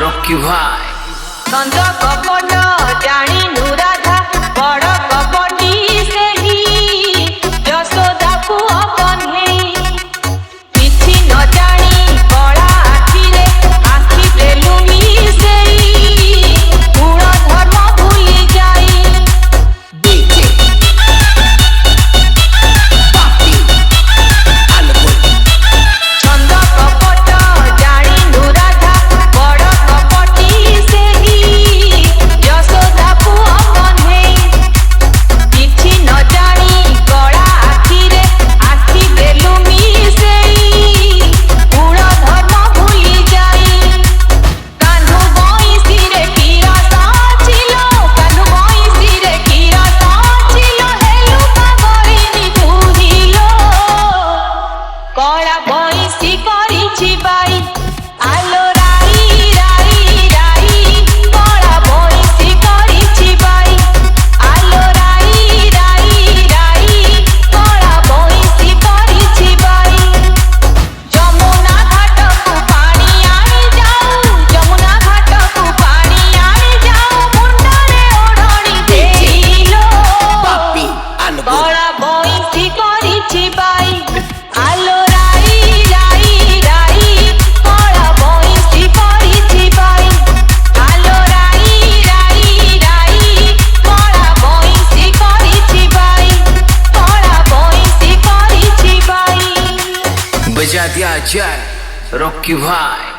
Rocky भाई कंद कपट जानी नुराधा बड़ कपटी से ही यशोदा को अपने किछि न जानी कला आखिरे आखि देलुनी से गुण धर्म भूली जाई डीजे पापी अलगुल छंद कपट जानी नुराधा बड़ कपटी से ही यशोदा को अपने किछि न जानी कला आखिरे आखि देलुनी से गुण धर्म भूली जाई कान्हु बंसी रे कीरा साचिलो कान्हु बंसी रे कीरा साचिलो हेलु पागलिनी तुहिलो कला बंसी करिछि बाई आलो राई राई राई कला बंसी करिछि बाई आलो राई राई राई कला बंसी करिछि बाई जमुना घाट को पानी आनी जाऊ जमुना घाट को पानी आनी जाऊ मुंडरे ओढ़णी देइलो पापी अलगुल कला बंसी करिछि बाई आलो राई राई राई कला बंसी करिछि बाई आलो राई राई राई कला बंसी करिछि बाई कला बंसी करिछि बाई बजा दिया जाए रॉकी भाई।